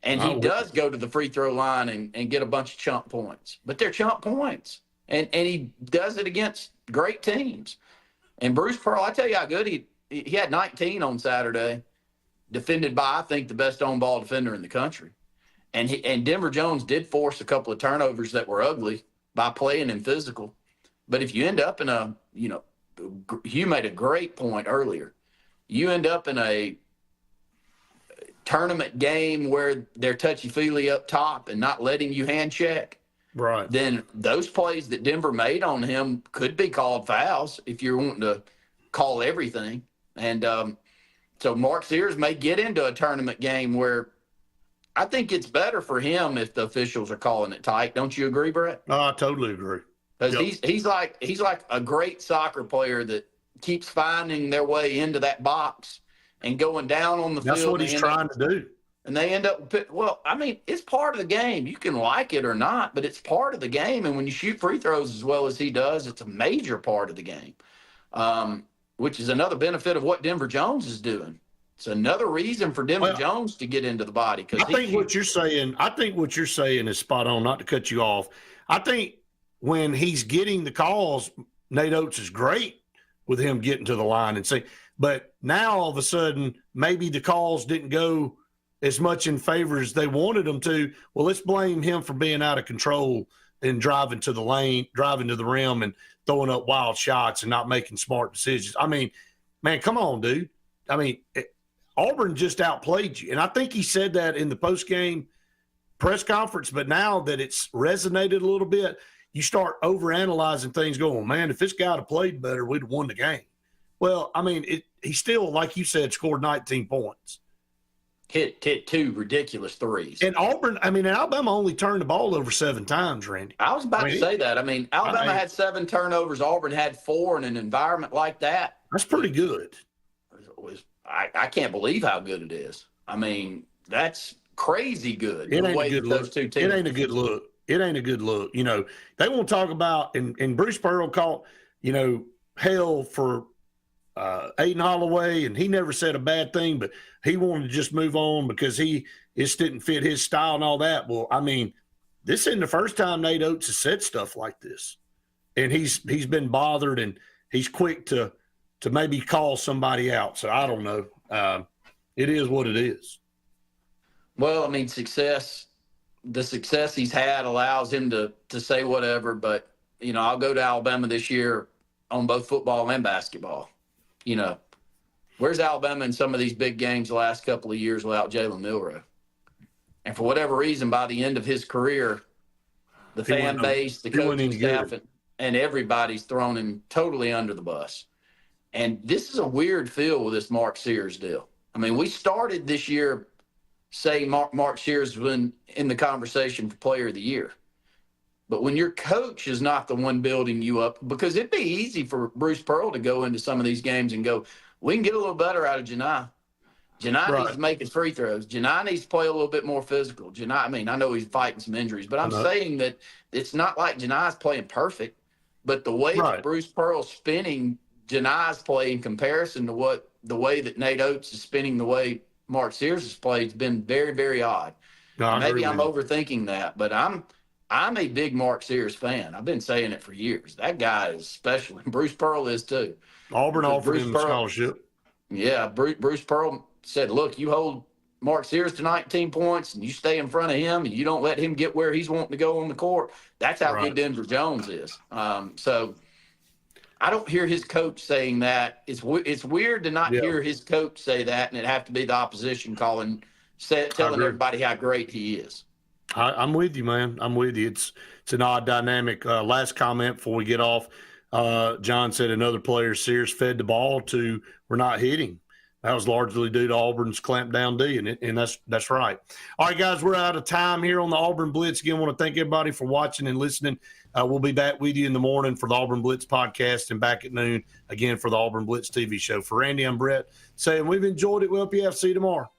S2: And he does go to the free throw line and get a bunch of chump points. But they're chump points. And he does it against great teams. And Bruce Pearl, I tell you how good he had 19 on Saturday, defended by, I think, the best on-ball defender in the country. And Denver Jones did force a couple of turnovers that were ugly by playing him physical. But if you end up in a, you know, you made a great point earlier. You end up in a tournament game where they're touchy-feely up top and not letting you hand check.
S3: Right. Then
S2: those plays that Denver made on him could be called fouls if you're wanting to call everything. And so Mark Sears may get into a tournament game where I think it's better for him if the officials are calling it tight. Don't you agree, Brett?
S3: I totally agree.
S2: Because he's like a great soccer player that keeps finding their way into that box and going down on the field.
S3: That's what he's trying to do.
S2: And they end up, well, I mean, it's part of the game. You can like it or not, but it's part of the game. And when you shoot free throws as well as he does, it's a major part of the game, which is another benefit of what Denver Jones is doing. It's another reason for Denver Jones to get into the body.
S3: I think what you're saying is spot on, not to cut you off. I think when he's getting the calls, Nate Oates is great with him getting to the line and saying, but now all of a sudden, maybe the calls didn't go as much in favor as they wanted them to. Well, let's blame him for being out of control and driving to the lane, driving to the rim and throwing up wild shots and not making smart decisions. I mean, man, come on, dude. I mean, Auburn just outplayed you. And I think he said that in the post-game press conference, but now that it's resonated a little bit, you start overanalyzing things going, man, if this guy had played better, we'd have won the game. Well, I mean, he still, like you said, scored 19 points.
S2: Hit 2 ridiculous threes.
S3: And Alabama only turned the ball over 7 times, Randy.
S2: I was about to say that. I mean, Alabama had 7 turnovers. Auburn had 4 in an environment like that.
S3: That's pretty good.
S2: I can't believe how good it is. I mean, that's crazy good.
S3: It ain't a good look. It ain't a good look. It ain't a good look. You know, they want to talk about, and Bruce Pearl caught, hell for Aiden Holloway, and he never said a bad thing, but he wanted to just move on because it didn't fit his style and all that. Well, I mean, this isn't the first time Nate Oates has said stuff like this, and he's been bothered, and he's quick to maybe call somebody out. So I don't know. It is what it is.
S2: Well, I mean, the success he's had allows him to say whatever, but, I'll go to Alabama this year on both football and basketball. Where's Alabama in some of these big games the last couple of years without Jalen Milroe? And for whatever reason, by the end of his career, the fan base, the coaching staff, and everybody's thrown him totally under the bus. And this is a weird feel with this Mark Sears deal. I mean, we started this year saying Mark Sears was in the conversation for Player of the Year. But when your coach is not the one building you up, because it'd be easy for Bruce Pearl to go into some of these games and go, we can get a little better out of Janai. Janai needs to make his free throws. Janai needs to play a little bit more physical. I know he's fighting some injuries, but I'm saying that it's not like Janai's playing perfect, but the way that Bruce Pearl's spinning Janai's play in comparison to the way that Nate Oates is spinning the way Mark Sears has played has been very, very odd. No, maybe I'm overthinking that, but I'm a big Mark Sears fan. I've been saying it for years. That guy is special, and Bruce Pearl is too.
S3: Auburn offered him a scholarship.
S2: Yeah, Bruce Pearl said, look, you hold Mark Sears to 19 points, and you stay in front of him, and you don't let him get where he's wanting to go on the court. That's how good Denver Jones is. So I don't hear his coach saying that. It's weird to not hear his coach say that, and it have to be the opposition telling everybody how great he is.
S3: I'm with you, man. I'm with you. It's an odd dynamic. Last comment before we get off. John said another player, Sears, fed the ball to we're not hitting. That was largely due to Auburn's clampdown D, and that's right. All right, guys, we're out of time here on the Auburn Blitz. Again, I want to thank everybody for watching and listening. We'll be back with you in the morning for the Auburn Blitz podcast and back at noon again for the Auburn Blitz TV show. For Randy, I'm Brett saying we've enjoyed it. We'll see you tomorrow.